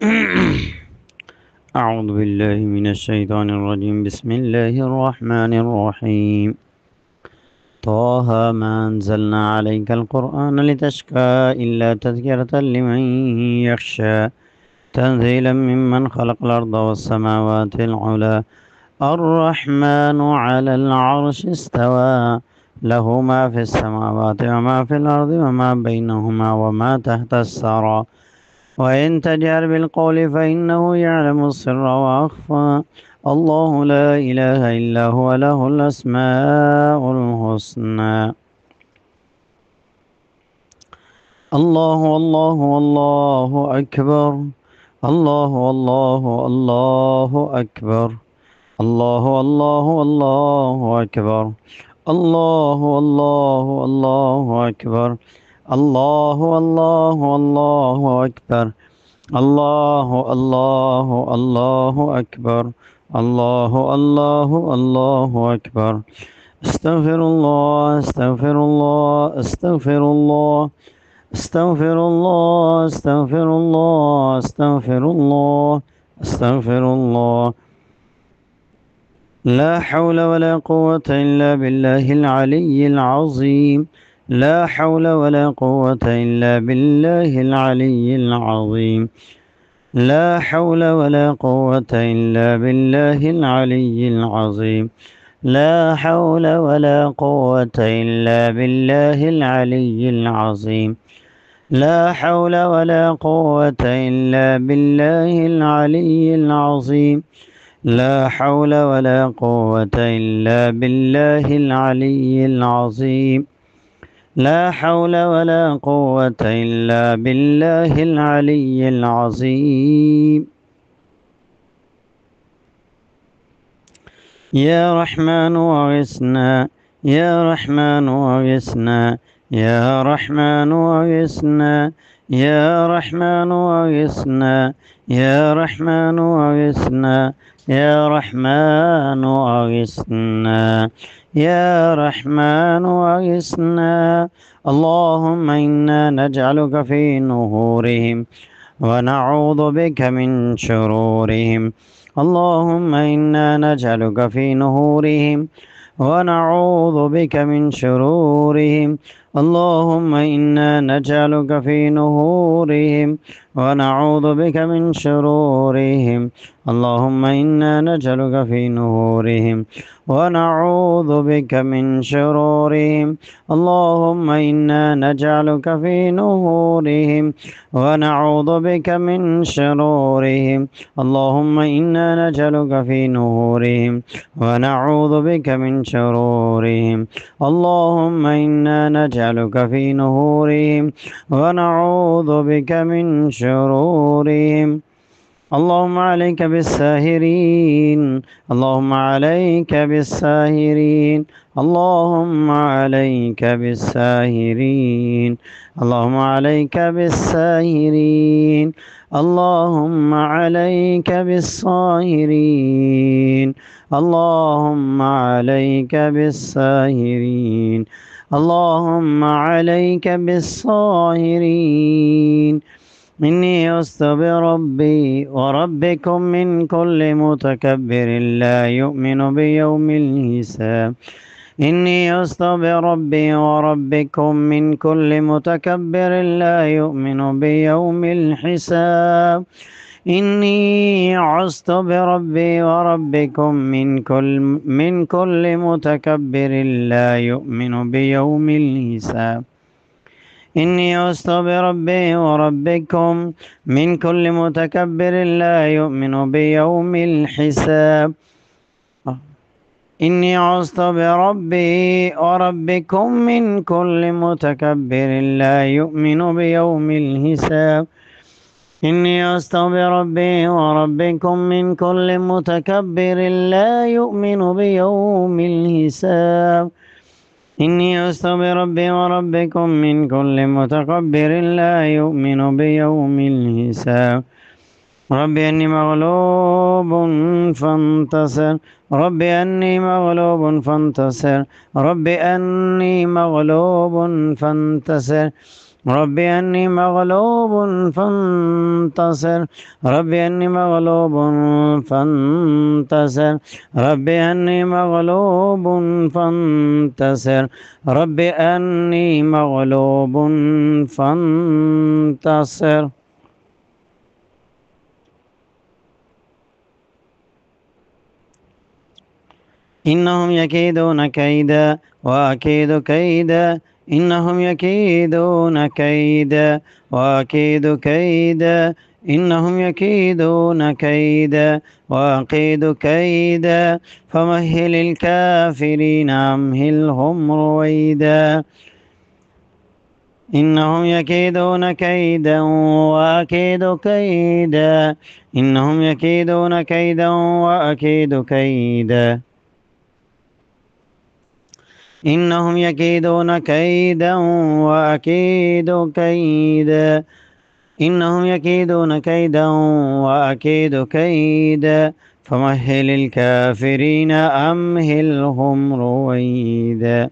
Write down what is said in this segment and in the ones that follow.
أعوذ بالله من الشيطان الرجيم. بسم الله الرحمن الرحيم. طه ما أنزلنا عليك القرآن لتشقى إلا تذكرة لمن يخشى تنزيلا ممن خلق الأرض والسماوات العلى الرحمن على العرش استوى له ما في السماوات وما في الأرض وما بينهما وما تحت الثرى وإن تجهر بالقول فإنه يعلم السر وأخفى الله لا إله إلا هو له الأسماء الحسنى. الله الله الله أكبر. الله الله الله أكبر. الله الله الله أكبر. الله الله الله أكبر. الله الله الله أكبر. الله الله الله أكبر. الله الله الله أكبر. استغفر الله استغفر الله استغفر الله استغفر الله استغفر الله استغفر الله استغفر الله. لا حول ولا قوة إلا بالله العلي العظيم. لا حول ولا قوة إلا بالله العلي العظيم. لا حول ولا قوة إلا بالله العلي العظيم. لا حول ولا قوة إلا بالله العلي العظيم. لا حول ولا قوة إلا بالله العلي العظيم. لا حول ولا قوة إلا بالله العلي العظيم. لا حول ولا قوة إلا بالله العلي العظيم. يا رحمن أغثنا يا رحمن أغثنا يا رحمن أغثنا يا رحمن أغثنا يا رحمن أغثنا يا رحمن أغثنا يا رحمن أغثنا. اللهم إنا نجعلك في نهورهم ونعوذ بك من شرورهم. اللهم إنا نجعلك في نهورهم ونعوذ بك من شرورهم. اللهم إنا نجعلك في نهورهم ونعوذ بك من شرورهم. اللهم إنا نجعلك في نهورهم ونعوذ بك من شرورهم. اللهم إنا نجعلك في نهورهم ونعوذ بك من شرورهم. اللهم إنا نجعلك في نهورهم ونعوذ بك من شرورهم. اللهم إنا نجعلك في نهورهم ونعوذ بك من شرورهم. اللهم عليك بالساهرين. اللهم عليك بالساهرين. اللهم عليك بالساهرين. اللهم عليك بالساهرين. اللهم عليك بالصاهرين. اللهم عليك بالساهرين. اللهم عليك بالصاهرين. إني عذت بربي وربكم من كل متكبر لا يؤمن بيوم الحساب. إني عذت بربي وربكم من كل متكبر لا يؤمن بيوم الحساب. إني عذت بربي وربكم من كل متكبر لا يؤمن بيوم الحساب. إني عذت بربي وربكم من كل متكبر لا يؤمن بيوم الحساب. إني عذت بربي وربكم من كل متكبر لا يؤمن بيوم الحساب. إني عذت بربي وربكم من كل متكبر لا يؤمن بيوم الحساب. إني عذت بربي وربكم من كل متكبر لا يؤمن بيوم الحساب. رب أني مغلوب فانتصر. رب أني مغلوب فانتصر. رب أني مغلوب فانتصر. رب أني مغلوب فانتصر. رب أني مغلوب فانتصر. رب أني مغلوب فانتصر. رب أني مغلوب فانتصر. إنهم يكيدون كيدا وأكيد كيدا. إنهم يكيدون كيدا وأكيد كيدا. إنهم يكيدون كيدا وأكيد كيدا. فمهل الكافرين أمهلهم رويدا. إنهم يكيدون كيدا وأكيد كيدا. إنهم يكيدون كيدا وأكيد كيدا. إنهم يكيدون كيدا وأكيد كيدا. إنهم يكيدون كيدا وأكيد كيدا. فمهل الكافرين أمهلهم رويدا.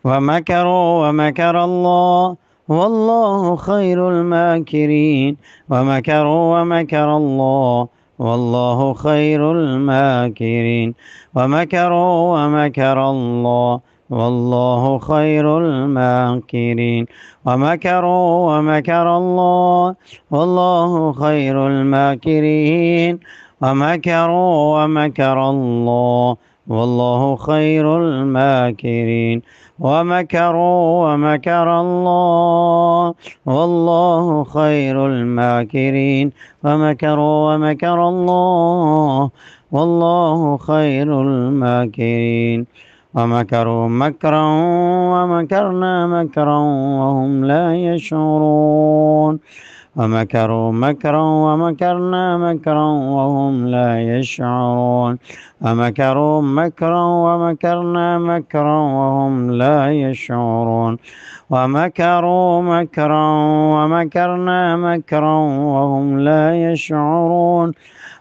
ومكروا ومكر الله والله خير الماكرين. ومكروا ومكر الله والله خير الماكرين. ومكروا ومكر الله والله خير الماكرين. ومكروا ومكر الله والله خير الماكرين. ومكروا ومكر الله والله خير الماكرين. ومكروا ومكر الله والله خير الماكرين. ومكروا ومكر الله والله خير الماكرين. ومكروا مكرا ومكرنا مكرا وهم لا يشعرون. ومكروا مكرا ومكرنا مكرا وهم لا يشعرون. ومكروا مكرا ومكرنا مكرا وهم لا يشعرون. ومكروا مكرا ومكرنا مكرا وهم لا يشعرون.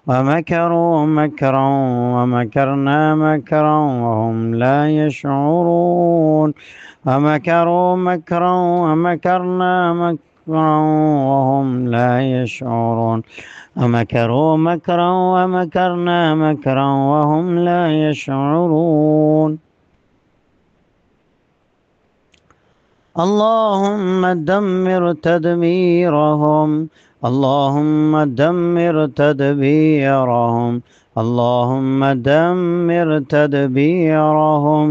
ومكروا مكرا ومكرنا مكرا وهم لا يشعرون. ومكروا مكرا ومكرنا مكرا وهم لا يشعرون. ومكروا مكرا ومكرنا مكرا وهم لا يشعرون. اللهم دمر تدميرهم. اللهم دمر تدبيرهم. اللهم دمر تدبيرهم.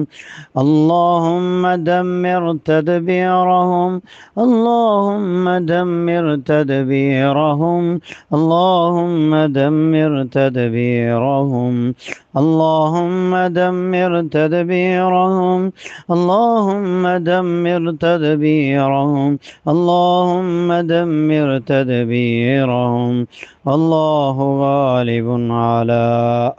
اللهم دمر تدبيرهم. اللهم دمر تدبيرهم. اللهم دمر تدبيرهم. اللهم دمر تدبيرهم. اللهم دمر تدبيرهم. اللهم دمر تدبيرهم. الله غالب على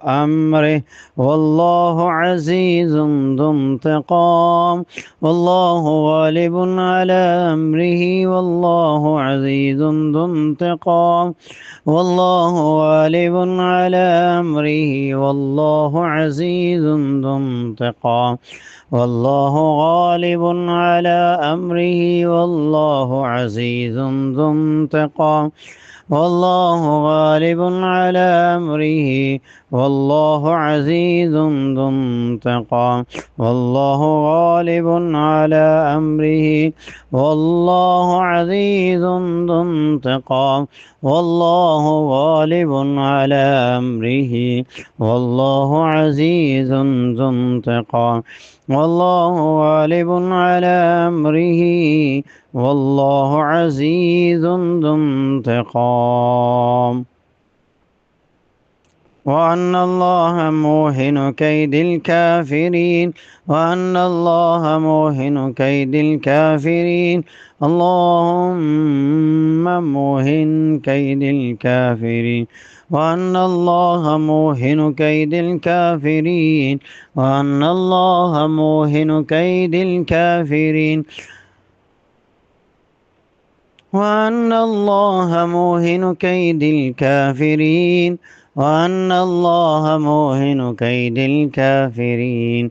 أمره والله عزيز ذو انتقام. والله غالب على أمره والله عزيز ذو انتقام. والله غالب على أمره والله عزيز ذو انتقام. والله غالب على أمره والله عزيز ذو انتقام. والله غالب على أمره والله عزيز ذو انتقام. والله غالب على أمره والله عزيز ذو انتقام. والله غالب على أمره والله عزيز ذو انتقام. والله غالب على أمره والله عزيز ذو انتقام. وأن الله موهن كيد الكافرين. وأن الله موهن كيد الكافرين. اللهم موهن كيد الكافرين. وأن الله موهن كيد الكافرين. وأن الله موهن كيد الكافرين. وأن الله موهن كيد الكافرين. وأن الله موهن كيد الكافرين.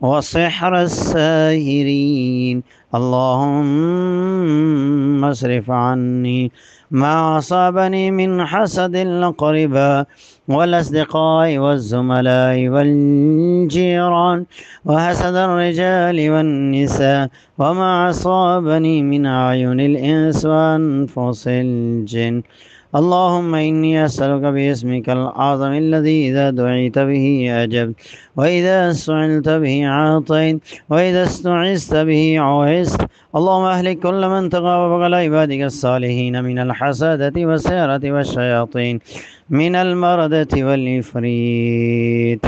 وسحر الساهرين. اللهم اصرف عني ما أصابني من حسد الأقرباء والأصدقاء والزملاء والجيران وحسد الرجال والنساء وما أصابني من أعين الإنس وأنفس الجن. اللهم إني أسألك باسمك الأعظم الذي إذا دعيت به أجبت وإذا سئلت به عاطيت وإذا استعذت به عوزت. اللهم أهلك كل من تغاضى على عبادك الصالحين من الحسادة والسيرة والشياطين من المردة والإفريت.